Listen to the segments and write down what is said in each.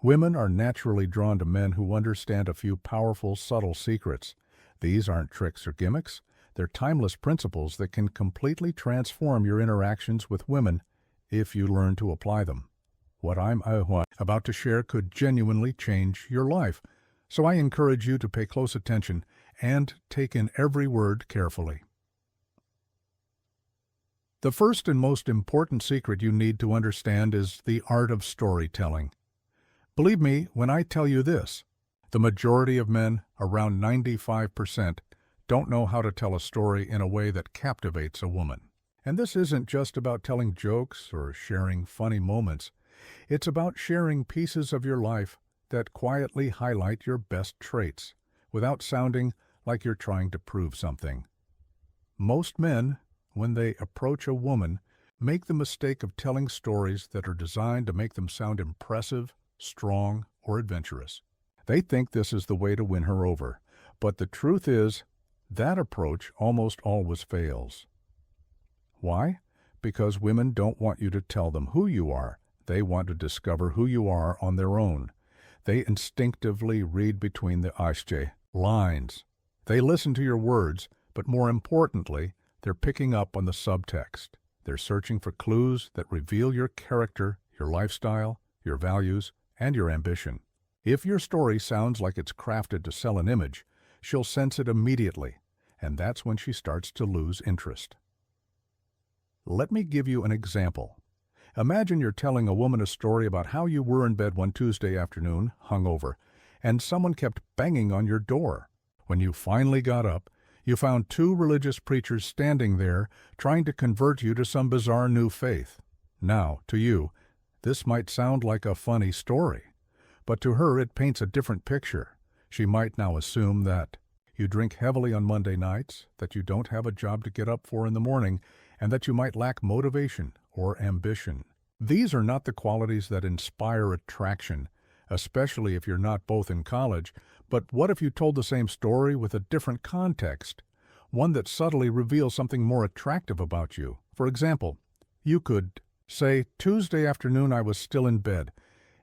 Women are naturally drawn to men who understand a few powerful, subtle secrets. These aren't tricks or gimmicks. They're timeless principles that can completely transform your interactions with women if you learn to apply them. What I'm about to share could genuinely change your life, so I encourage you to pay close attention and take in every word carefully. The first and most important secret you need to understand is the art of storytelling. Believe me when I tell you this, the majority of men, around 95%, don't know how to tell a story in a way that captivates a woman. And this isn't just about telling jokes or sharing funny moments. It's about sharing pieces of your life that quietly highlight your best traits, without sounding like you're trying to prove something. Most men, when they approach a woman, make the mistake of telling stories that are designed to make them sound impressive, strong, or adventurous. They think this is the way to win her over, but the truth is, that approach almost always fails. Why? Because women don't want you to tell them who you are. They want to discover who you are on their own. They instinctively read between the lines. They listen to your words, but more importantly, they're picking up on the subtext. They're searching for clues that reveal your character, your lifestyle, your values, and your ambition. If your story sounds like it's crafted to sell an image, she'll sense it immediately, and that's when she starts to lose interest. Let me give you an example. Imagine you're telling a woman a story about how you were in bed one Tuesday afternoon, hungover, and someone kept banging on your door. When you finally got up, you found two religious preachers standing there trying to convert you to some bizarre new faith. Now, to you, this might sound like a funny story, but to her it paints a different picture. She might now assume that you drink heavily on Monday nights, that you don't have a job to get up for in the morning, and that you might lack motivation or ambition. These are not the qualities that inspire attraction, especially if you're not both in college. But what if you told the same story with a different context, one that subtly reveals something more attractive about you? For example, you could say, Tuesday afternoon I was still in bed.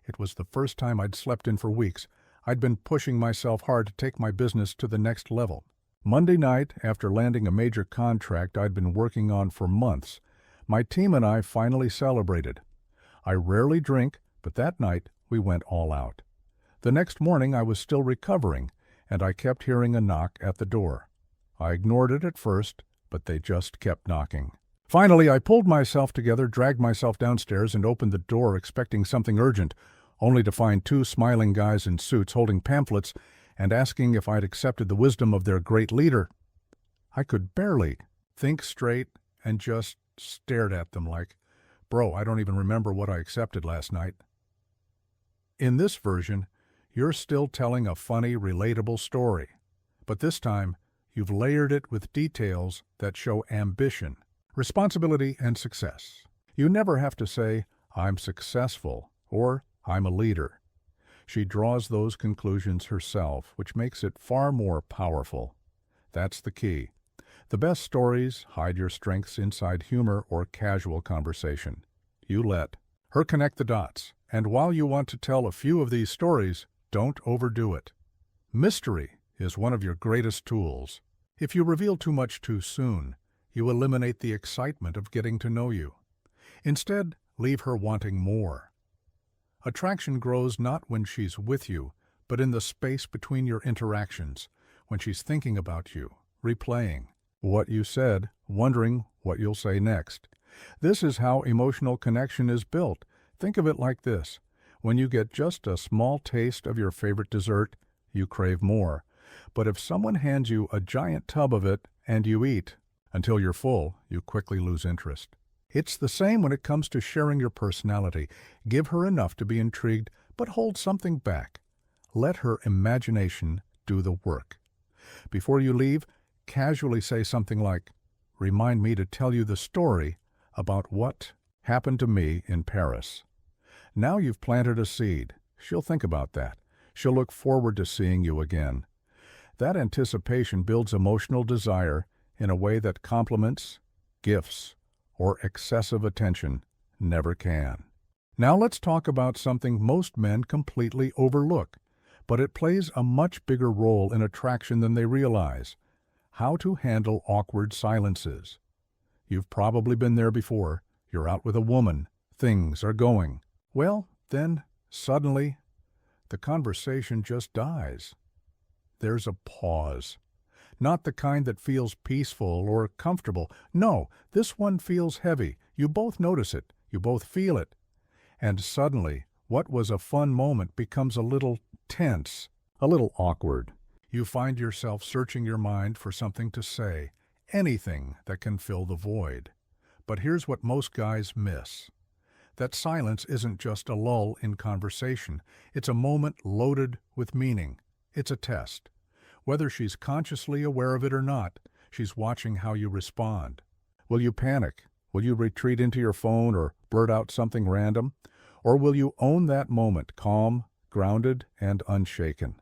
It was the first time I'd slept in for weeks. I'd been pushing myself hard to take my business to the next level. Monday night, after landing a major contract I'd been working on for months, my team and I finally celebrated. I rarely drink, but that night we went all out. The next morning I was still recovering, and I kept hearing a knock at the door. I ignored it at first, but they just kept knocking. Finally, I pulled myself together, dragged myself downstairs, and opened the door expecting something urgent, only to find two smiling guys in suits holding pamphlets and asking if I'd accepted the wisdom of their great leader. I could barely think straight and just stared at them like, bro, I don't even remember what I accepted last night. In this version, you're still telling a funny, relatable story, but this time you've layered it with details that show ambition, responsibility, and success. You never have to say, I'm successful, or I'm a leader. She draws those conclusions herself, which makes it far more powerful. That's the key. The best stories hide your strengths inside humor or casual conversation. You let her connect the dots, and while you want to tell a few of these stories, don't overdo it. Mystery is one of your greatest tools. If you reveal too much too soon, you eliminate the excitement of getting to know you. Instead, leave her wanting more. Attraction grows not when she's with you, but in the space between your interactions, when she's thinking about you, replaying what you said, wondering what you'll say next. This is how emotional connection is built. Think of it like this. When you get just a small taste of your favorite dessert, you crave more. But if someone hands you a giant tub of it and you eat until you're full, you quickly lose interest. It's the same when it comes to sharing your personality. Give her enough to be intrigued, but hold something back. Let her imagination do the work. Before you leave, casually say something like, remind me to tell you the story about what happened to me in Paris. Now you've planted a seed. She'll think about that. She'll look forward to seeing you again. That anticipation builds emotional desire in a way that compliments, gifts, or excessive attention never can. Now let's talk about something most men completely overlook, but it plays a much bigger role in attraction than they realize: how to handle awkward silences. You've probably been there before. You're out with a woman. Things are going. Well, then, suddenly, the conversation just dies. There's a pause. Not the kind that feels peaceful or comfortable. No, this one feels heavy. You both notice it. You both feel it. And suddenly, what was a fun moment becomes a little tense, a little awkward. You find yourself searching your mind for something to say, anything that can fill the void. But here's what most guys miss: that silence isn't just a lull in conversation. It's a moment loaded with meaning. It's a test. Whether she's consciously aware of it or not, she's watching how you respond. Will you panic? Will you retreat into your phone or blurt out something random? Or will you own that moment, calm, grounded, and unshaken?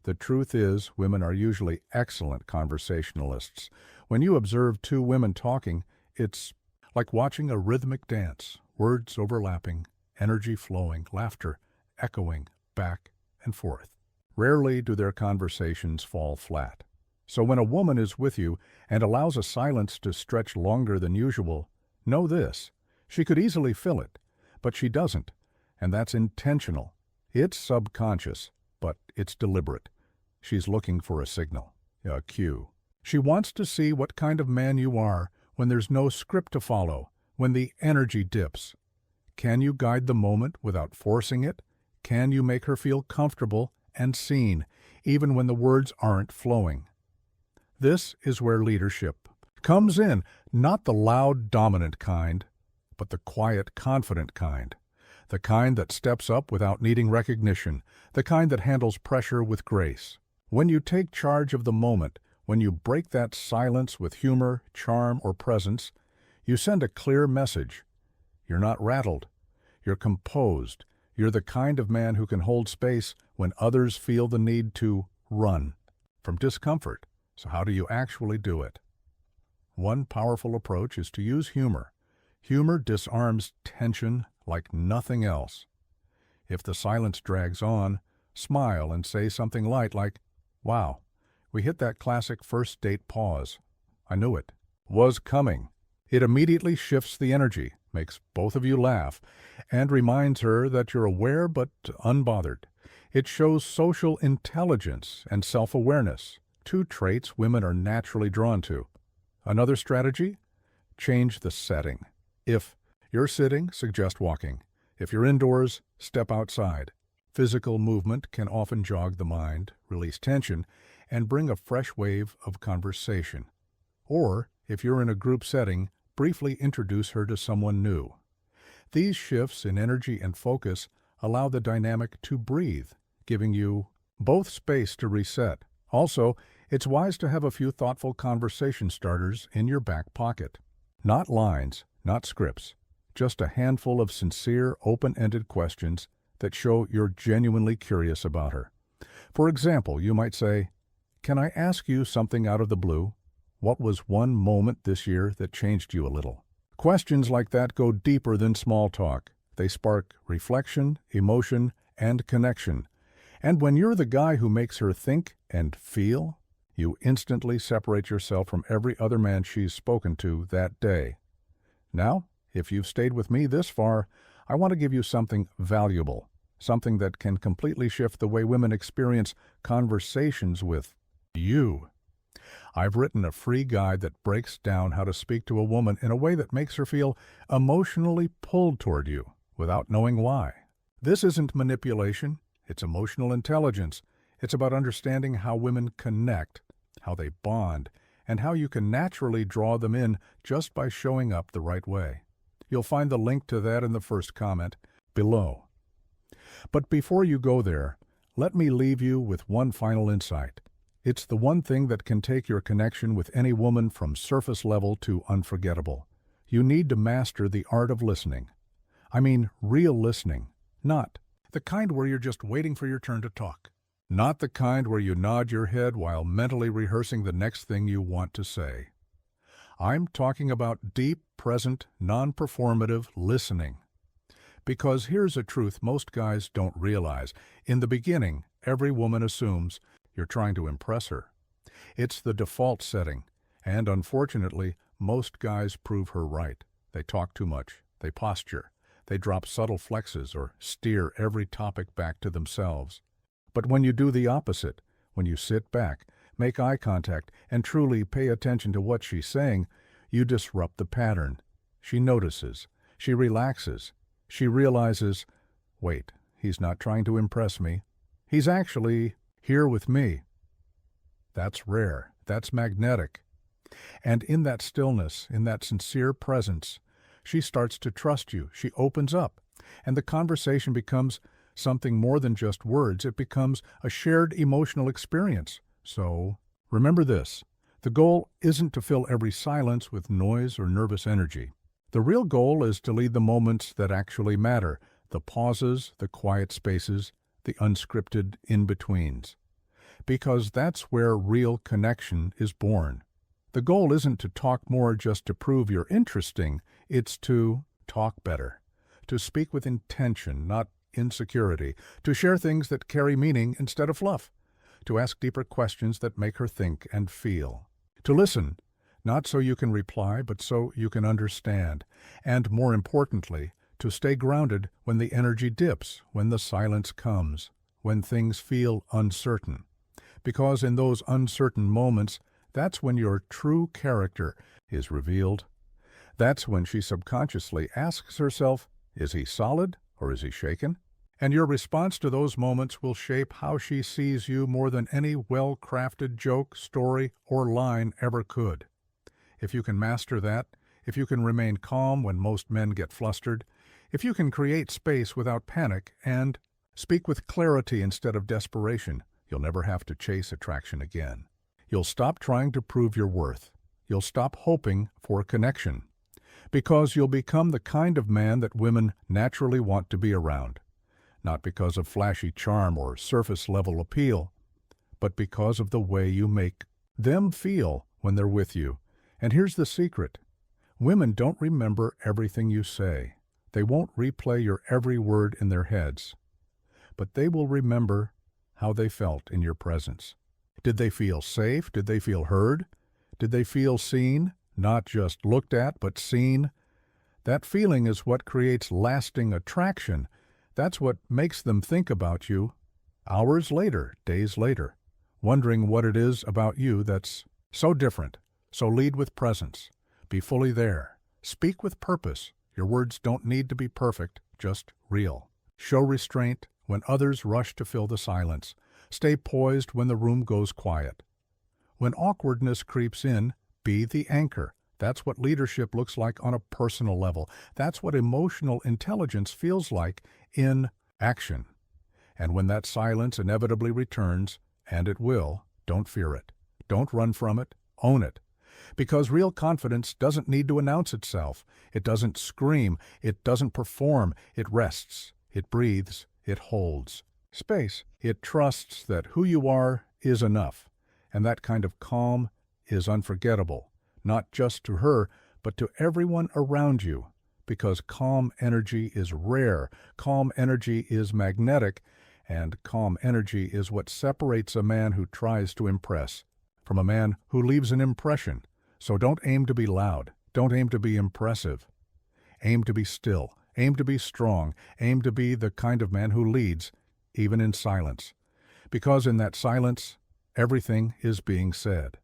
The truth is, women are usually excellent conversationalists. When you observe two women talking, it's like watching a rhythmic dance, words overlapping, energy flowing, laughter echoing back and forth. Rarely do their conversations fall flat. So when a woman is with you and allows a silence to stretch longer than usual, know this: she could easily fill it, but she doesn't, and that's intentional. It's subconscious, but it's deliberate. She's looking for a signal, a cue. She wants to see what kind of man you are when there's no script to follow, when the energy dips. Can you guide the moment without forcing it? Can you make her feel comfortable and seen, even when the words aren't flowing? This is where leadership comes in, not the loud, dominant kind, but the quiet, confident kind. The kind that steps up without needing recognition, the kind that handles pressure with grace. When you take charge of the moment, when you break that silence with humor, charm, or presence, you send a clear message. You're not rattled. You're composed. You're the kind of man who can hold space when others feel the need to run from discomfort. So how do you actually do it? One powerful approach is to use humor. Humor disarms tension like nothing else. If the silence drags on, smile and say something light like, "Wow, we hit that classic first date pause. I knew it. Was coming." It immediately shifts the energy, makes both of you laugh, and reminds her that you're aware but unbothered. It shows social intelligence and self-awareness, two traits women are naturally drawn to. Another strategy? Change the setting. If you're sitting, suggest walking. If you're indoors, step outside. Physical movement can often jog the mind, release tension, and bring a fresh wave of conversation. Or, if you're in a group setting, briefly introduce her to someone new. These shifts in energy and focus allow the dynamic to breathe, giving you both space to reset. Also, it's wise to have a few thoughtful conversation starters in your back pocket. Not lines, not scripts, just a handful of sincere, open-ended questions that show you're genuinely curious about her. For example, you might say, "Can I ask you something out of the blue? What was one moment this year that changed you a little?" Questions like that go deeper than small talk. They spark reflection, emotion, and connection. And when you're the guy who makes her think and feel, you instantly separate yourself from every other man she's spoken to that day. Now, if you've stayed with me this far, I want to give you something valuable, something that can completely shift the way women experience conversations with you. I've written a free guide that breaks down how to speak to a woman in a way that makes her feel emotionally pulled toward you without knowing why. This isn't manipulation, it's emotional intelligence. It's about understanding how women connect, how they bond, and how you can naturally draw them in just by showing up the right way. You'll find the link to that in the first comment below. But before you go there, let me leave you with one final insight. It's the one thing that can take your connection with any woman from surface level to unforgettable. You need to master the art of listening. I mean real listening, not the kind where you're just waiting for your turn to talk. Not the kind where you nod your head while mentally rehearsing the next thing you want to say. I'm talking about deep, present, non-performative listening. Because here's a truth most guys don't realize. In the beginning, every woman assumes you're trying to impress her. It's the default setting, and unfortunately, most guys prove her right. They talk too much, they posture, they drop subtle flexes or steer every topic back to themselves. But when you do the opposite, when you sit back, make eye contact, and truly pay attention to what she's saying, you disrupt the pattern. She notices, she relaxes, she realizes, wait, he's not trying to impress me. He's actually here with me. That's rare. That's magnetic. And in that stillness, in that sincere presence, she starts to trust you. She opens up. And the conversation becomes something more than just words. It becomes a shared emotional experience. So, remember this. The goal isn't to fill every silence with noise or nervous energy. The real goal is to lead the moments that actually matter, the pauses, the quiet spaces, the unscripted in-betweens. Because that's where real connection is born. The goal isn't to talk more just to prove you're interesting, it's to talk better, to speak with intention, not insecurity, to share things that carry meaning instead of fluff, to ask deeper questions that make her think and feel, to listen, not so you can reply, but so you can understand, and more importantly, to stay grounded when the energy dips, when the silence comes, when things feel uncertain. Because in those uncertain moments, that's when your true character is revealed. That's when she subconsciously asks herself, is he solid or is he shaken? And your response to those moments will shape how she sees you more than any well-crafted joke, story, or line ever could. If you can master that, if you can remain calm when most men get flustered, if you can create space without panic and speak with clarity instead of desperation, you'll never have to chase attraction again. You'll stop trying to prove your worth. You'll stop hoping for connection. Because you'll become the kind of man that women naturally want to be around. Not because of flashy charm or surface-level appeal, but because of the way you make them feel when they're with you. And here's the secret. Women don't remember everything you say. They won't replay your every word in their heads. But they will remember how they felt in your presence. Did they feel safe? Did they feel heard? Did they feel seen? Not just looked at, but seen? That feeling is what creates lasting attraction. That's what makes them think about you hours later, days later, wondering what it is about you that's so different. So lead with presence. Be fully there. Speak with purpose. Your words don't need to be perfect, just real. Show restraint when others rush to fill the silence. Stay poised when the room goes quiet. When awkwardness creeps in, be the anchor. That's what leadership looks like on a personal level. That's what emotional intelligence feels like in action. And when that silence inevitably returns, and it will, don't fear it. Don't run from it. Own it. Because real confidence doesn't need to announce itself. It doesn't scream. It doesn't perform. It rests. It breathes. It holds space. It trusts that who you are is enough. And that kind of calm is unforgettable, not just to her, but to everyone around you. Because calm energy is rare, calm energy is magnetic, and calm energy is what separates a man who tries to impress from a man who leaves an impression. So don't aim to be loud. Don't aim to be impressive. Aim to be still. Aim to be strong. Aim to be the kind of man who leads, even in silence. Because in that silence, everything is being said.